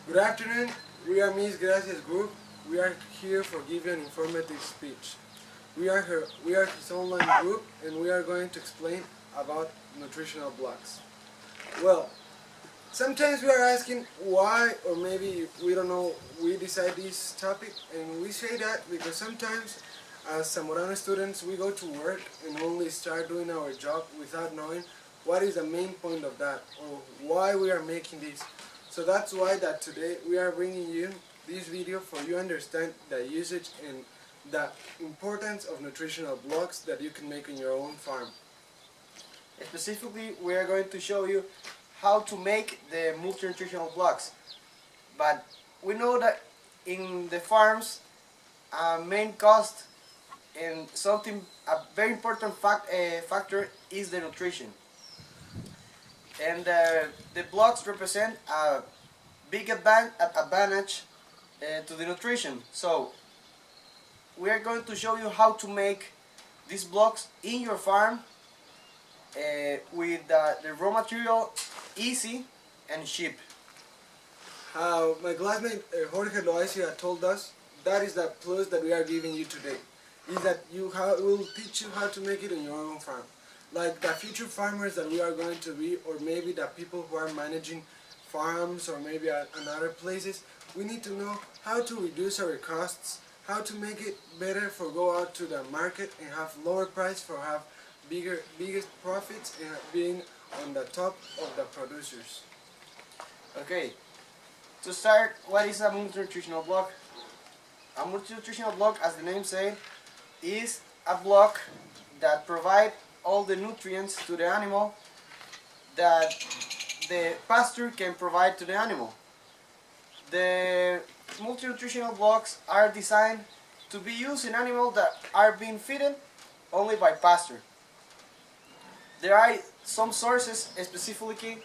Good afternoon. We are Miss Gracias Group. We are here for giving an informative speech. We are his online group, and we are going to explain about nutritional blocks. Well, sometimes we are asking why, or maybe we don't know. We decide this topic, and we say that because sometimes, as Zamorano students, we go to work and only start doing our job without knowing what is the main point of that, or why we are making this. So that's why that today we are bringing you this video for you to understand the usage and the importance of nutritional blocks that you can make in your own farm. Specifically, we are going to show you how to make the multi-nutritional blocks. But we know that in the farms, main cost and a very important factor is the nutrition. And the blocks represent a big advantage to the nutrition. So we are going to show you how to make these blocks in your farm with the raw material easy and cheap. My classmate Jorge Loaiza told us that is the plus that we are giving you today, is that we'll teach you how to make it in your own farm. Like the future farmers that we are going to be, or maybe the people who are managing farms or maybe in other places, we need to know how to reduce our costs, how to make it better for go out to the market and have lower price for have biggest profits and being on the top of the producers. Okay, to start, what is a multi-nutritional block? A multi-nutritional block, as the name says, is a block that provides all the nutrients to the animal that the pasture can provide to the animal. The multi-nutritional blocks are designed to be used in animals that are being fed only by pasture. There are some sources specifically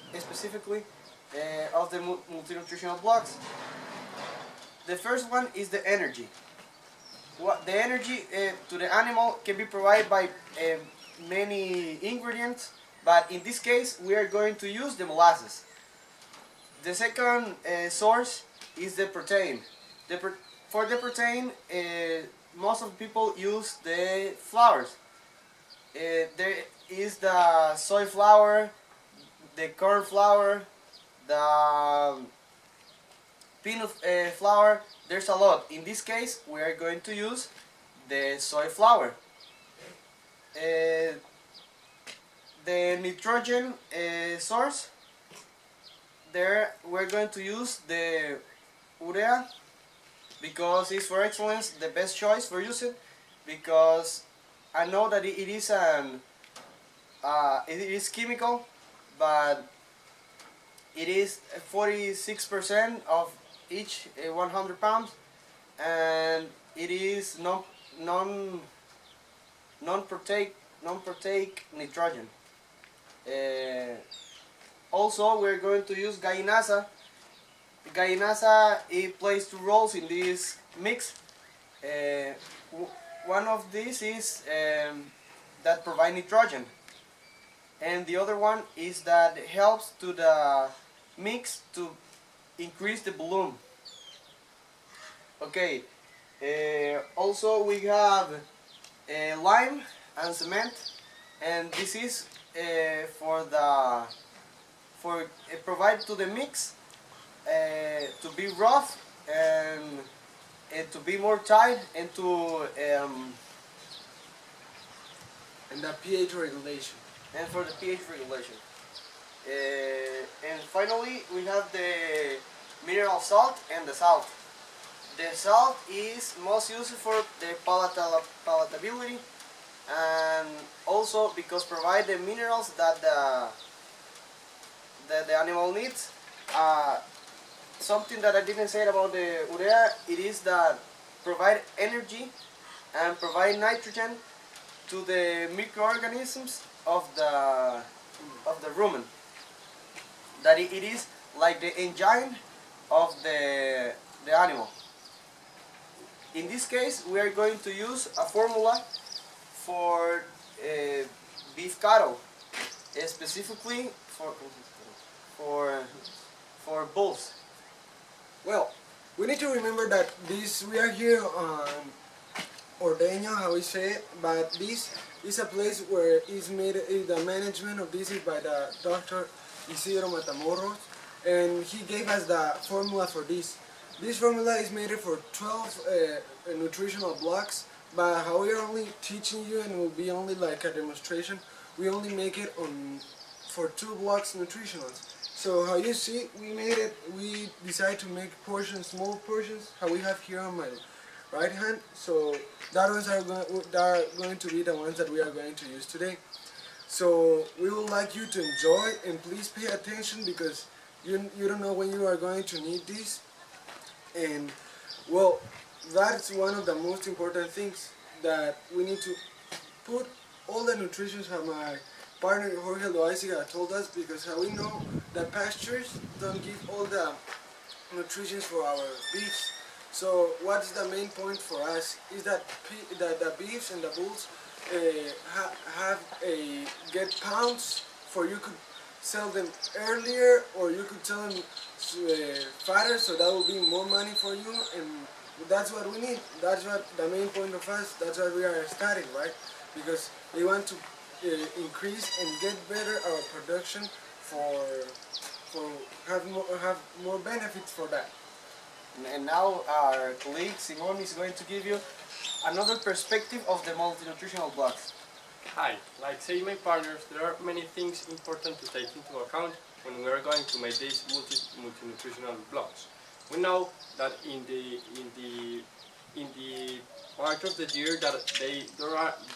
of the multi-nutritional blocks. The first one is the energy. The energy to the animal can be provided by many ingredients, but in this case we are going to use the molasses. The second source is the protein. For the protein, most of the people use the flours. There is the soy flour, the corn flour, the peanut flour. There's a lot. In this case, we are going to use the soy flour. The nitrogen source, there we're going to use the urea because it's for excellence the best choice for using, because I know that it is chemical, but it is 46% of each 100 pounds, and it is non-proteic nitrogen. Also, we're going to use gallinasa. Gallinasa, it plays two roles in this mix. One of these is that provide nitrogen, and the other one is that helps to the mix to increase the volume. Okay. Also, we have lime and cement, and this is provide to the mix to be rough and to be more tight and to And the pH regulation. and for the pH regulation. And finally, we have the mineral salt and the salt. The salt is most used for the palatability, and also because provide the minerals that the animal needs. Something that I didn't say about the urea, it is that provide energy and provide nitrogen to the microorganisms of the rumen. That it is like the engine of the animal. In this case, we are going to use a formula for beef cattle, specifically for bulls. Well, we need to remember that we are here on Ordeño, how we say it, but this is a place where is made the management of this is by the Dr. Isidro Matamoros, and he gave us the formula for this. This formula is made for 12 nutritional blocks, but how we are only teaching you and will be only like a demonstration, we only make it on for 2 blocks nutritionals. So how you see, we decided to make portions, small portions, how we have here on my right hand. So that are going to be the ones that we are going to use today. So we would like you to enjoy and please pay attention because you don't know when you are going to need this. And well, that's one of the most important things that we need to put all the nutrition that my partner Jorge Loaiziga told us, because how we know that pastures don't give all the nutrition for our beefs. So what's the main point for us is that the beefs and the bulls have a get pounds for you could sell them earlier or you could sell them fatter, so that will be more money for you, and that's what we need. That's what the main point of us. That's why we are starting, right? Because we want to increase and get better our production for have more benefits for that. And now our colleague Simon is going to give you another perspective of the multinutritional blocks. Hi, like say my partners, there are many things important to take into account when we are going to make these multinutritional blocks. We know that in the part of the year that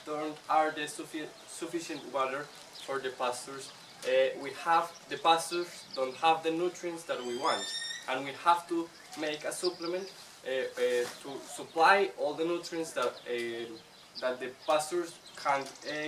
don't are the sufficient water for the pastures. The pastures don't have the nutrients that we want, and we have to make a supplement to supply all the nutrients that the pastures can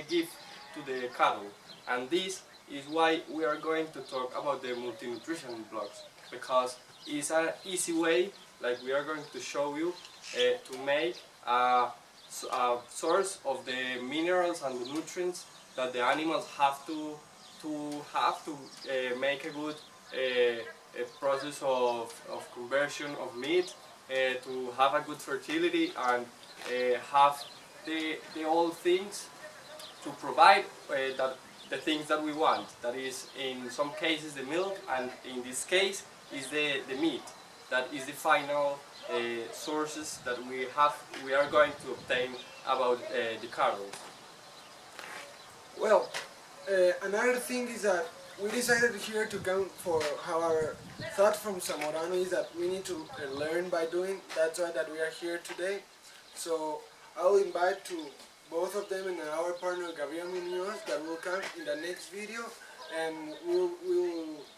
give to the cattle. And this is why we are going to talk about the multinutrition blocks, because it's an easy way, like we are going to show you, to make a source of the minerals and the nutrients that the animals have to make a good process of conversion of meat, to have a good fertility and have the all things to provide the things that we want. That is, in some cases, the milk, and in this case, is the meat. That is the final sources that we are going to obtain about the cattle. Well, another thing is that we decided here to come for our thought from Zamorano is that we need to learn by doing. That's why that we are here today. So I will invite to both of them and our partner Gabriel Munoz that will come in the next video, and we'll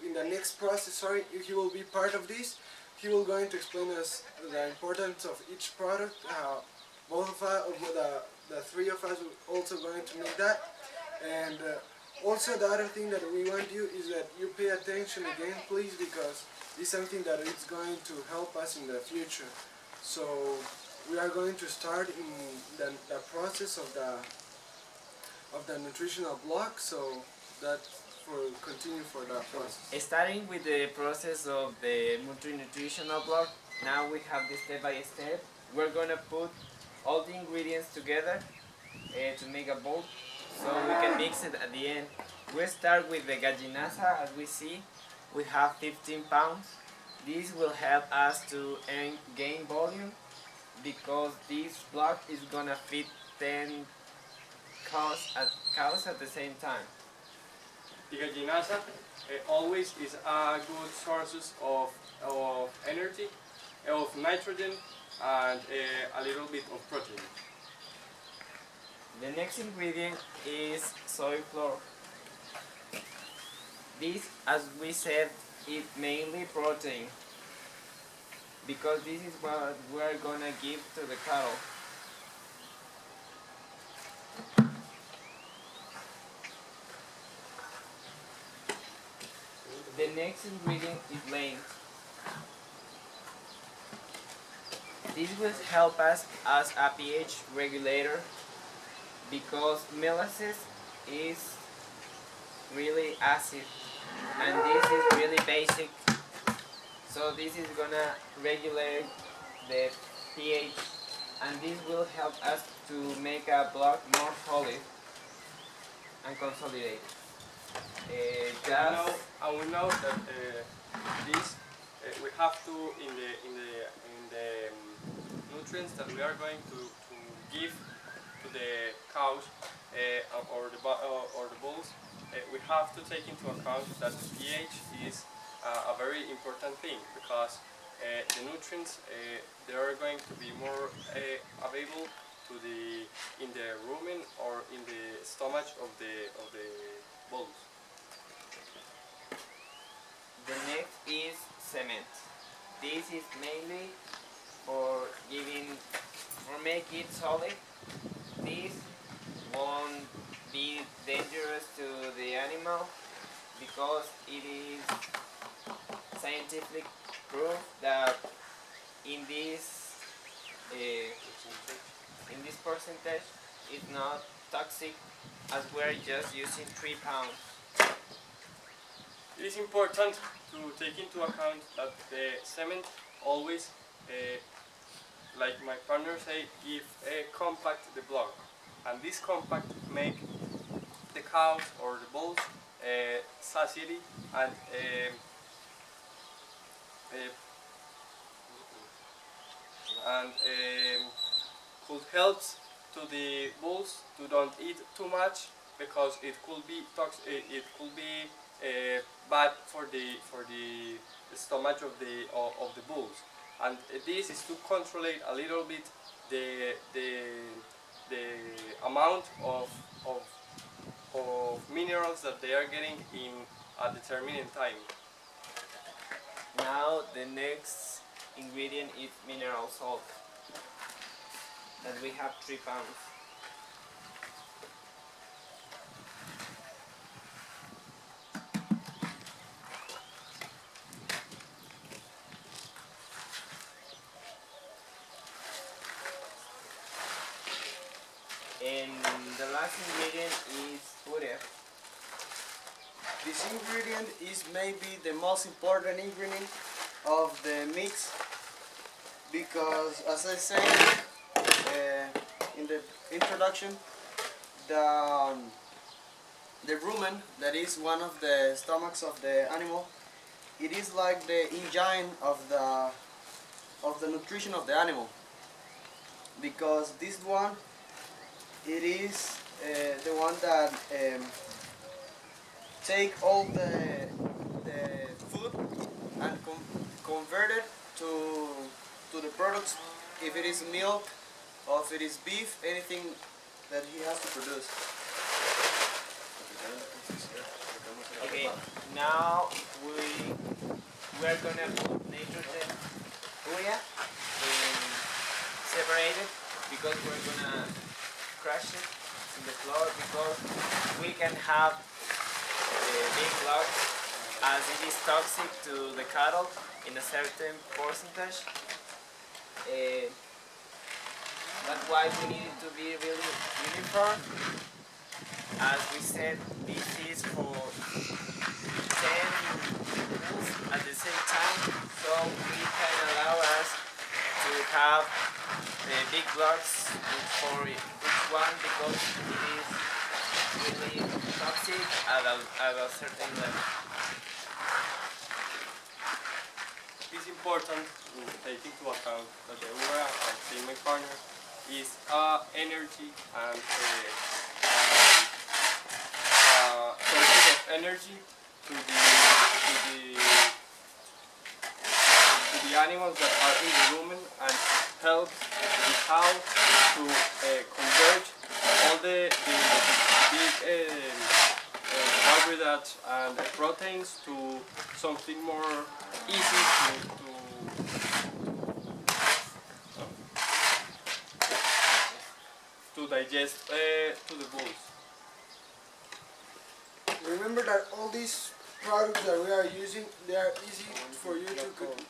in the next process. Sorry, he will be part of this. He will going to explain us the importance of each product. How both of us, the three of us, will also going to make that. And also the other thing that we want you is that you pay attention again, please, because it's something that is going to help us in the future. So we are going to start in the process of the nutritional block. So that continue for that process. Starting with the process of the multinutritional block, now we have the step by step. We're gonna put all the ingredients together to make a bowl, so we can mix it at the end. We'll start with the gallinaza. As we see, we have 15 pounds. This will help us to gain volume, because this block is gonna feed 10 cows at the same time. The gallinaza always is a good sources of energy, of nitrogen, and a little bit of protein. The next ingredient is soy flour. This, as we said, is mainly protein, because this is what we're gonna give to the cattle. The next ingredient is lime. This will help us as a pH regulator, because molasses is really acid and this is really basic. So this is gonna regulate the pH, and this will help us to make a block more solid and consolidated. And we know that this we have to in the nutrients that we are going to give to the cows or the bulls. We have to take into account that the pH is a very important thing, because the nutrients they are going to be more available to in the rumen or in the stomach of the bulls. The next is cement. This is mainly for make it solid. This won't be dangerous to the animal because it is scientific proof that in this percentage it's not toxic, as we're just using 3 pounds. It is important to take into account that the cement always, like my partner say, give compact the block, and this compact make the cows or the bulls satiety and could help to the bulls to don't eat too much, because it could be bad for the stomach of the bulls, and this is to control a little bit the amount of minerals that they are getting in a determined time. Now the next ingredient is mineral salt, that we have 3 pounds. And the last ingredient is butter. This ingredient is maybe the most important ingredient of the mix, because as I said in the introduction, the rumen, that is one of the stomachs of the animal, it is like the engine of the nutrition of the animal, because this one, it is the one that take all the food and convert it to the products, if it is milk or if it is beef, anything that he has to produce. Okay, now we're gonna put nitrogen urea and separate it, because we're gonna crush it in the floor, because we can have big blocks, as it is toxic to the cattle in a certain percentage. That's why we need it to be really uniform. As we said, this is for 10 bulls at the same time, so we can allow us to have big blocks for each one, because it is really toxic at a certain level. It's important to take into account that the urea, like say my partner, is energy and sources of energy to the animals that are in the rumen, and helps the cow to convert all the big carbohydrates and proteins to something more easy to digest to the bulls. Remember that all these products that we are using, they are easy for you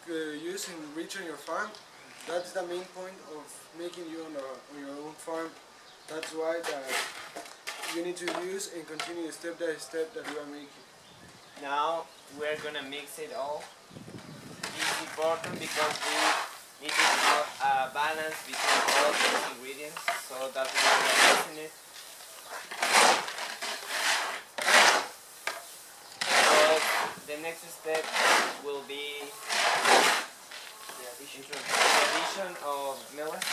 to use and reach on your farm. That's the main point of making you on your own farm. That's why that you need to use and continue step by step that you are making. Now we're gonna mix it all. This important because we need to have a balance between all these ingredients so that we are not mixing it. So the next step will be the addition of molasses.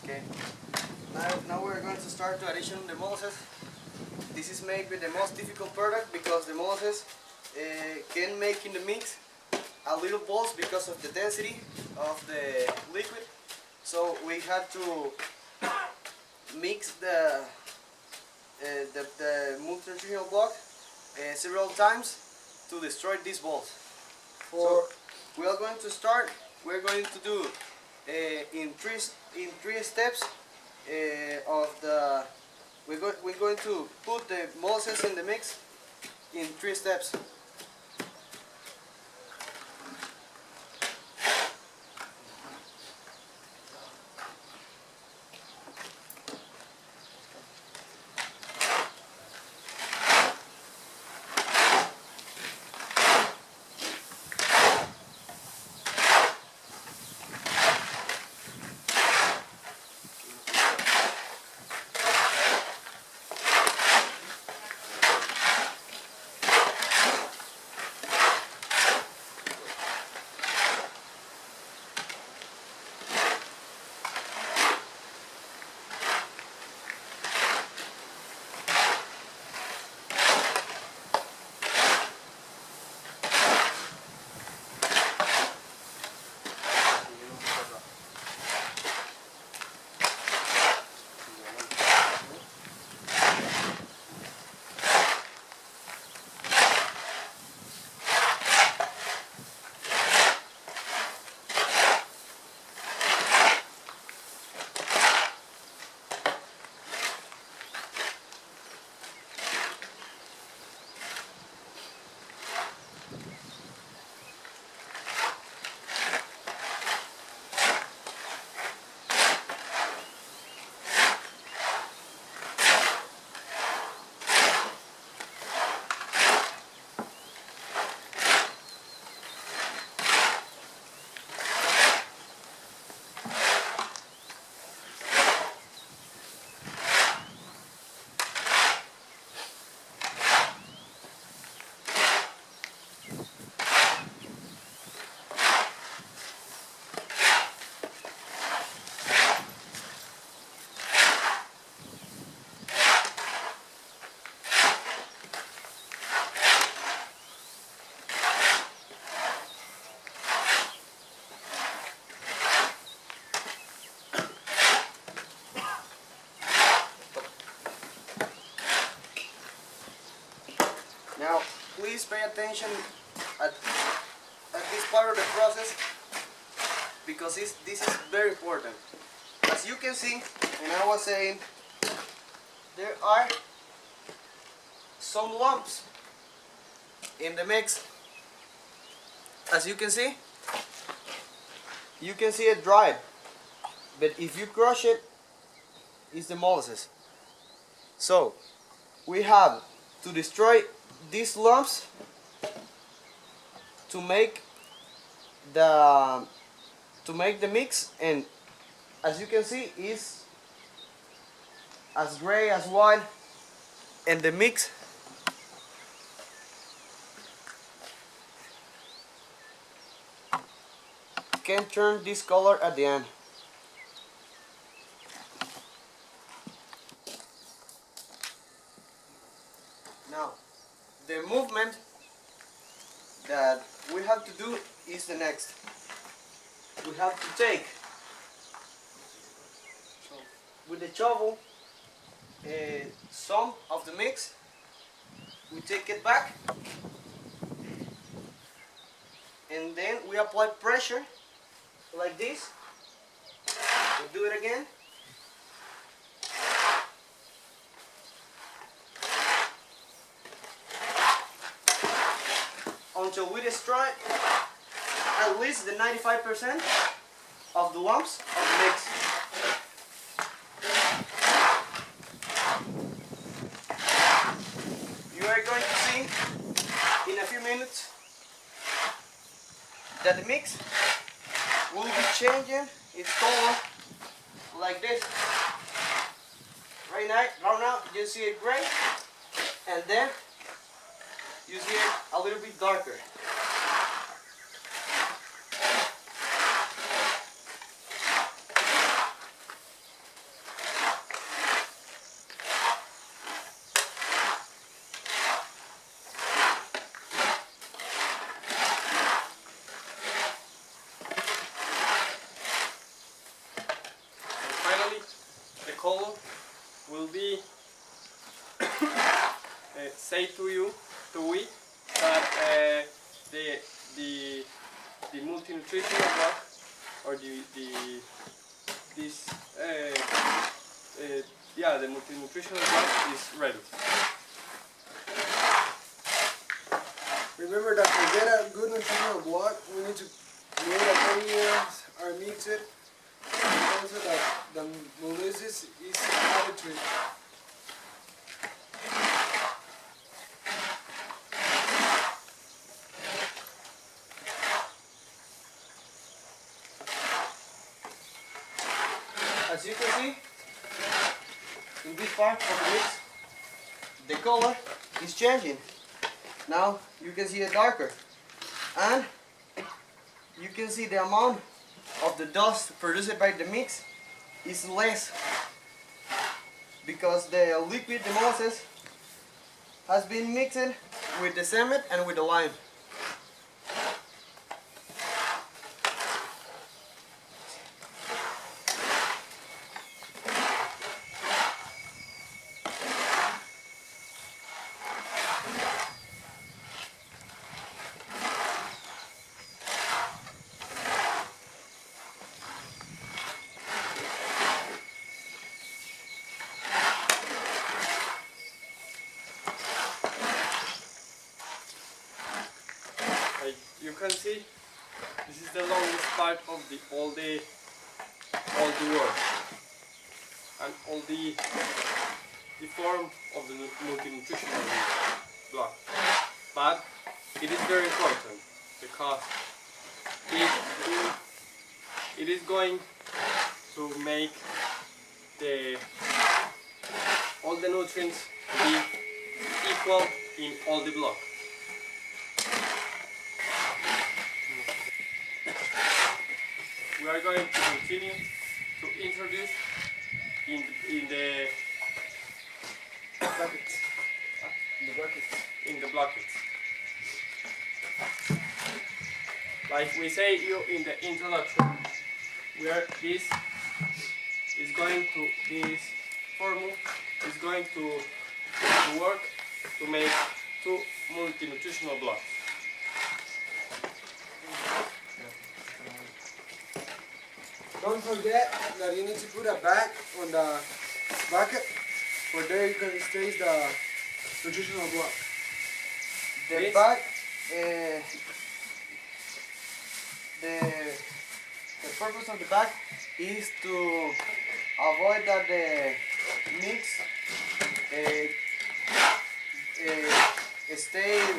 Okay. Now we're going to start the addition of the molasses. This is maybe the most difficult product because the molasses can make in the mix a little balls because of the density of the liquid. So we had to mix the multinutritional block several times to destroy these balls. So we are going to start. We're going to do in three steps of the. We're going to put the molasses in the mix in 3 steps. Now, please pay attention at this part of the process because this is very important. As you can see, and I was saying, there are some lumps in the mix. As you can see it dried, but if you crush it, it's the molasses. So, we have to destroy these lumps to make the mix, and as you can see is as gray as white, and the mix can turn this color at the end. Now, the movement that we have to do is the next. We have to take with the shovel some of the mix. We take it back and then we apply pressure like this. We'll do it again. Until we destroy at least the 95% of the lumps of the mix. You are going to see in a few minutes that the mix will be changing its color like this. Right now you see it gray, and then you see it a little bit darker. Finally, the color will be say to we that the multinutritional block or the multinutritional block is ready. Remember that to get a good nutritional block, we need to make the ingredients are mixed, and also that the molasses is added to it. As you can see, in this part of the mix, the color is changing. Now you can see it darker, and you can see the amount of the dust produced by the mix is less because the liquid, the molasses, has been mixed with the cement and with the lime. Like you can see, this is the longest part of all the work and all the form of the multinutritional block. But it is very important because it is going to make all the nutrients be equal in all the block. We are going to continue to introduce in the Buckets. in the blockets. Like we say you in the introduction, where this formula is going to work to make two multinutritional blocks. Don't forget that you need to put a bag on the bucket, for there you can stage the nutritional block. The This- bag, the purpose of the bag is to avoid that the mix stay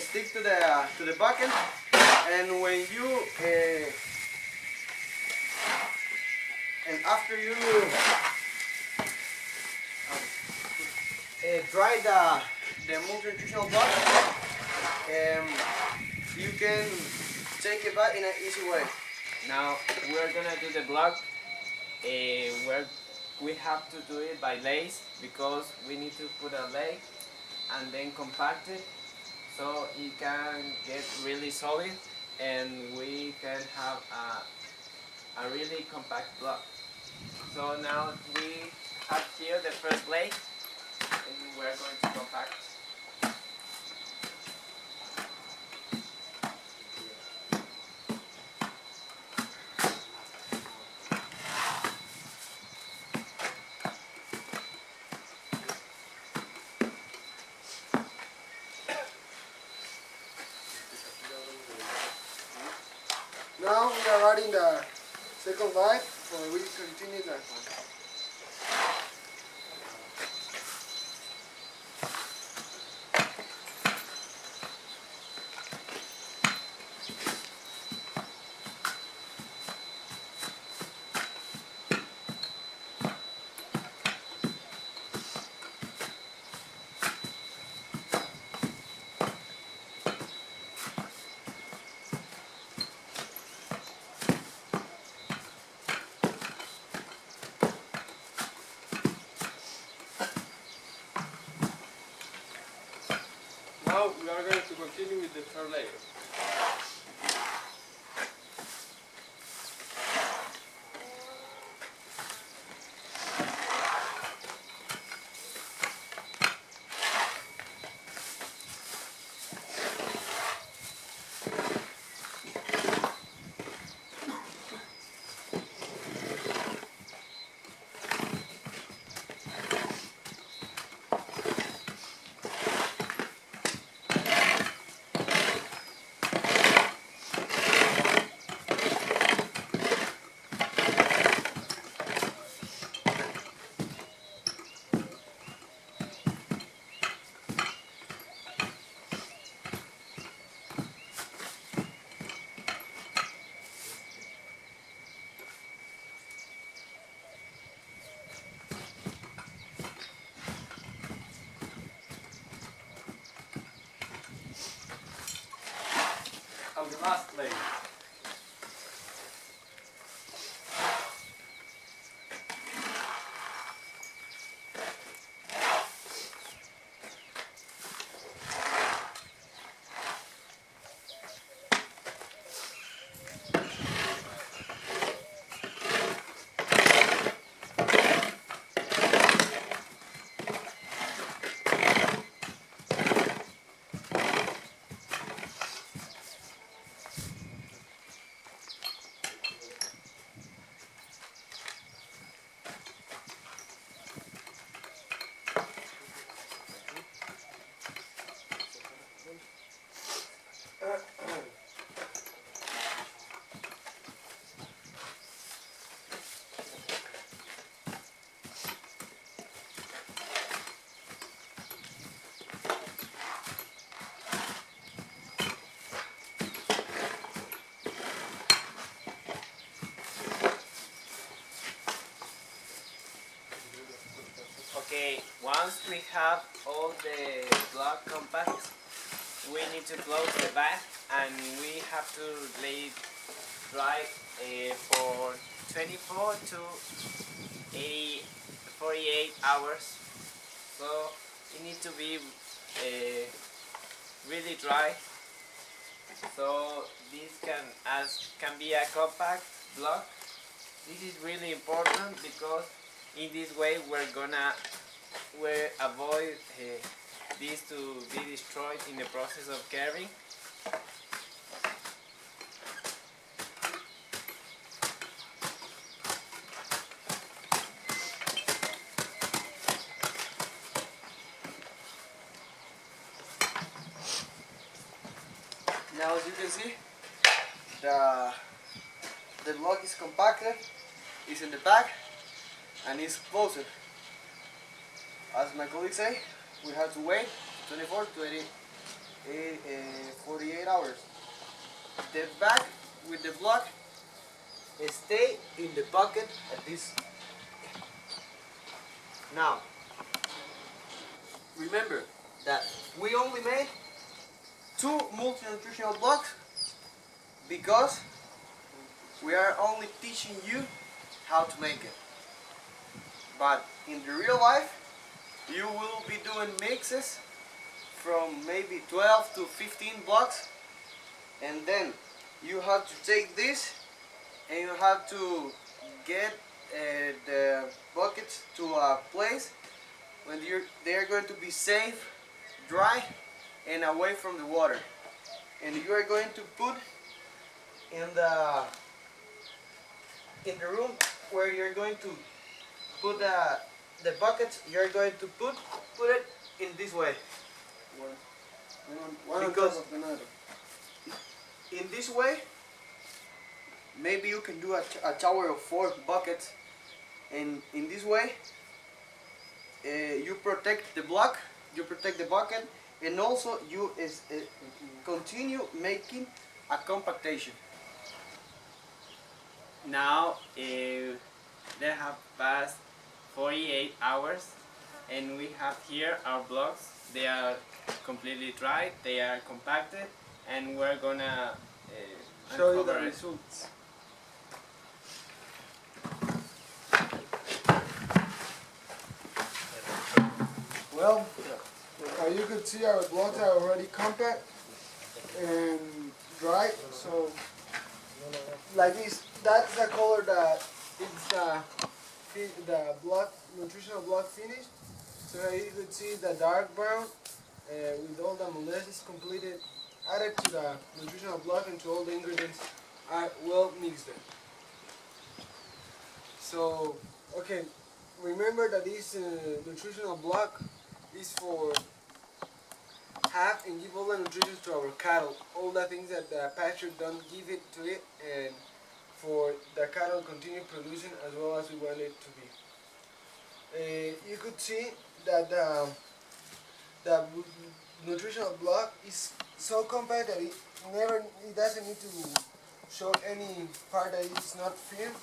stick to the bucket, and when you and after you dry the multi-nutritional block, you can take it back in an easy way. Now we're gonna do the block. We have to do it by lace because we need to put a lay and then compact it so it can get really solid and we can have a really compact block. So now we have here the first lay and we're going to compact. Now we are adding the second bite for we continue that one. Now we are going to continue with the third layer. And the last layer. Okay, once we have all the block compact, we need to close the bag and we have to lay it dry for 24 to 48 hours. So it needs to be really dry. So this can be a compact block. This is really important because in this way we're avoid this to be destroyed in the process of carrying. Now as you can see, the block is compacted, is in the bag, and is closed. As my colleagues say, we have to wait 24 to 48 hours. The bag with the block stay in the bucket at this. Now, remember that we only made 2 multi-nutritional blocks because we are only teaching you how to make it. But in the real life, you will be doing mixes from maybe 12 to 15 blocks, and then you have to take this and you have to get the buckets to a place when they are going to be safe, dry, and away from the water. And you are going to put in the room where you're going to put the buckets. You're going to put it in this way. One on top Because of another. in this way maybe you can do a tower of 4 buckets, and in this way you protect the block, you protect the bucket, and also you continue making a compactation. Now they have passed 48 hours and we have here our blocks. They are completely dry, they are compacted, and we're gonna Show you the uncover it. results. Well, as you could see, our blocks are already compact and dry. So, like this, that's the color that is the block, nutritional block finished. So here you could see the dark brown with all the molasses completed, added to the nutritional block, and to all the ingredients are well mixed in. So, okay, remember that this nutritional block is for have and give all the nutrition to our cattle, all the things that the pasture don't give it to it, and for the cattle continue producing as well as we want it to be. You could see that the nutritional block is so compact that it doesn't need to show any part that is not firm,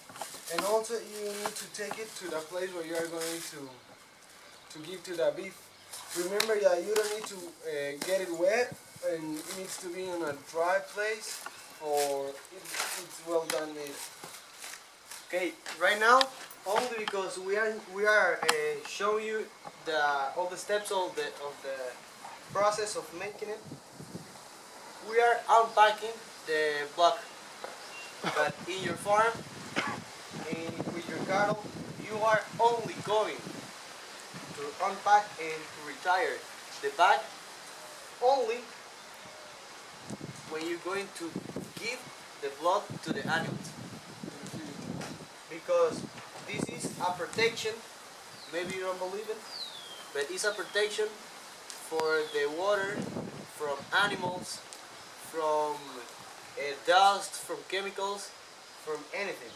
and also you need to take it to the place where you are going to give to the beef. Remember that you don't need to get it wet, and it needs to be in a dry place or it's well done made. Okay, right now, only because we are showing you all the steps of the process of making it. We are unpacking the block, but in your farm, with your cattle, you are only going to unpack and to retire the bag only when you're going to give the blood to the animals. Because this is a protection, maybe you don't believe it, but it's a protection for the water, from animals, from dust, from chemicals, from anything.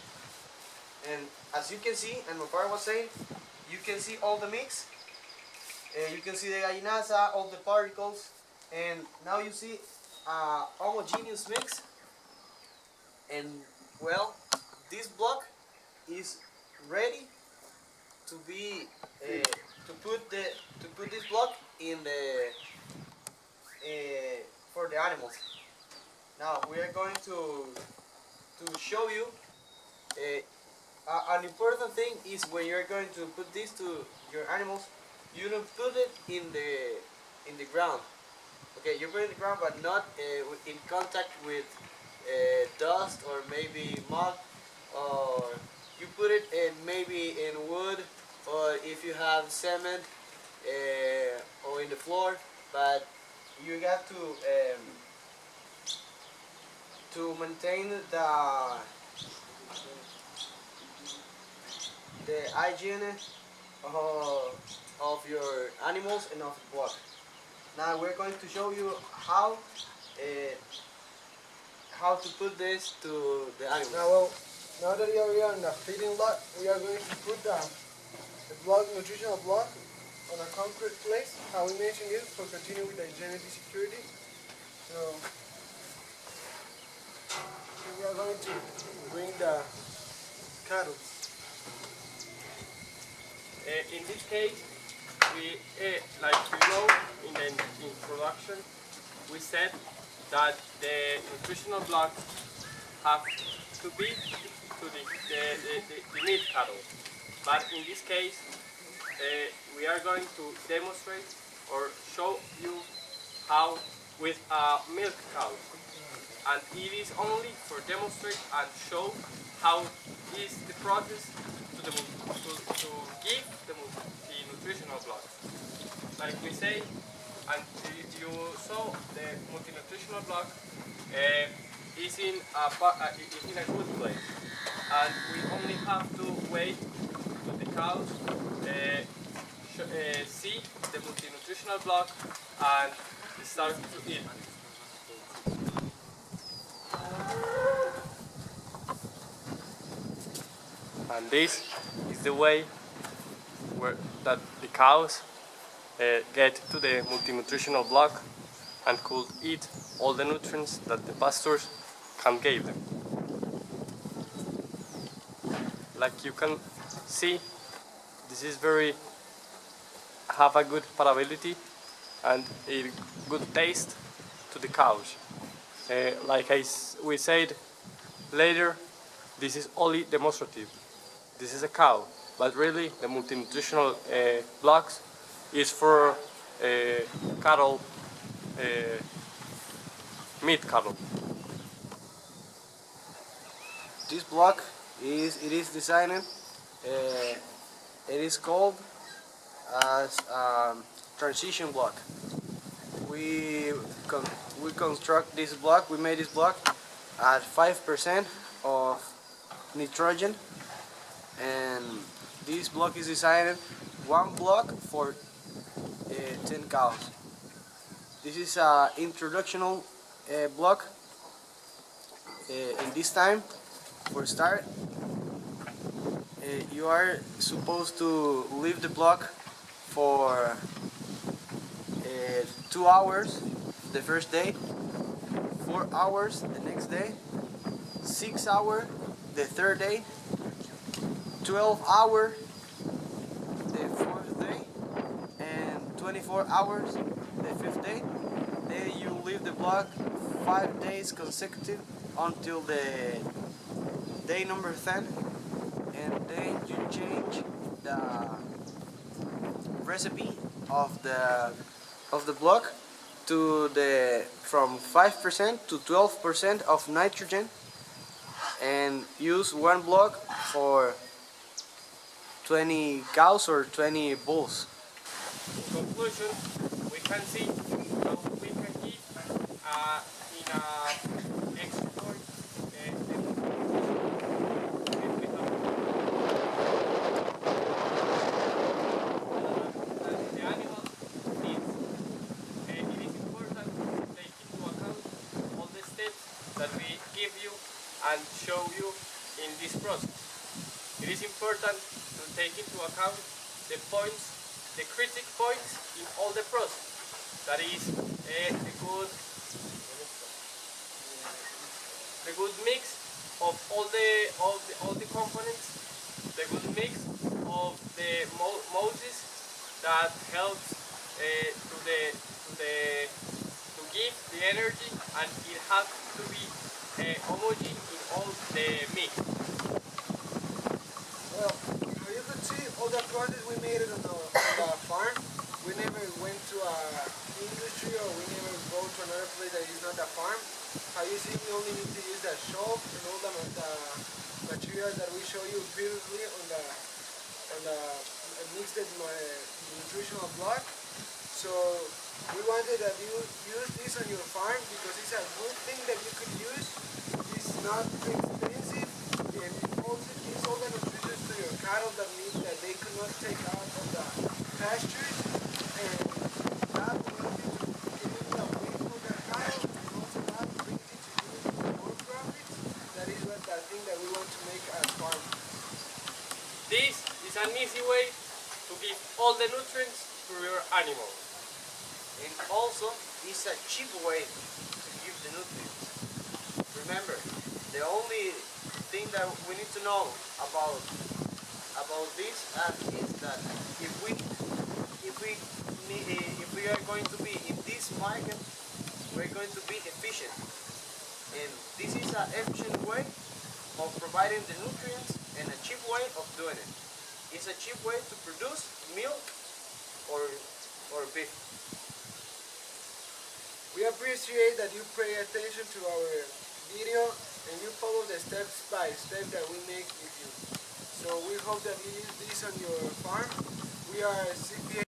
And as you can see, and my father was saying, you can see all the mix, you can see the gallinaza, all the particles, and now you see a homogeneous mix. And well, this block is ready to be to put this block in the for the animals. Now we are going to show you an important thing is when you're going to put this to your animals, you don't put it in the ground. Okay, you put it in the ground, but not in contact with dust or maybe mud, or you put it in maybe in wood, or if you have cement or in the floor. But you have to maintain the hygiene of your animals and of the block. Now we're going to show you how to put this to the animals. Now that we are in the feeding lot, we are going to put the block, nutritional block on a concrete place, how we mentioned it, for continuing with the hygiene security. So we are going to bring the cattle. In this case, we, like you know, in the introduction, we said that the nutritional blocks have to be to the meat cattle. But in this case, we are going to demonstrate or show you how with milk cows. And it is only for demonstrate and show how is the process to give the nutritional blocks. Like we say, and you saw the multinutritional block is in a good place, and we only have to wait to the cows see the multinutritional block and start to eat. And this is the way that the cows get to the multinutritional block and could eat all the nutrients that the pastures can give them. Like you can see, this is have a good palatability and a good taste to the cows. Like we said later, this is only demonstrative. This is a cow, but really the multinutritional blocks is for cattle, meat cattle. This block is designed. It is called as transition block. We construct this block. We made this block at 5% of nitrogen, and this block is designed one block for 10 cows. This is an introductional block. In this time, for start, you are supposed to leave the block for 2 hours the first day, 4 hours the next day, 6 hours the third day, 12 hours the fourth day, and 24 hours the fifth day. Then you leave the block 5 days consecutive until the day number 10, and then you change the recipe of the block to from 5% to 12% of nitrogen, and use one block for 20 cows or 20 bulls. In conclusion, we can see how we can give in a export the animal needs. It is important to take into account all the steps that we give you and show you in this process. It is important to take into account the points, the critical points in all the process. That is the good mix of all the components, the good mix of the Moses that helps to give the energy, and it has to be homogeneous in all the mix. Well, you could see all the process we made it on the farm. We never went to a industry, or we never go to another place that is not a farm. How you see, we only need to use the shelf and all the materials that we show you previously on the mixed nutritional block. So we wanted that you use this on your farm because it's a good thing that you could use. It's not expensive, and it also gives all the nutrition to your cattle that they could not take out of the pastures, and that will help you to gain the weight for the cattle, and also that brings you to use more profits. That is what the thing that we want to make as farm. This is an easy way to give all the nutrients to your animal. And also, it's a cheap way to give the nutrients. Remember, the only thing that we need to know about this is that if we are going to be in this market, we're going to be efficient. And this is an efficient way of providing the nutrients and a cheap way of doing it. It's a cheap way to produce milk or beef. We appreciate that you pay attention to our video and you follow the steps by step that we make with you. So we hope that you use this on your farm. We are CPA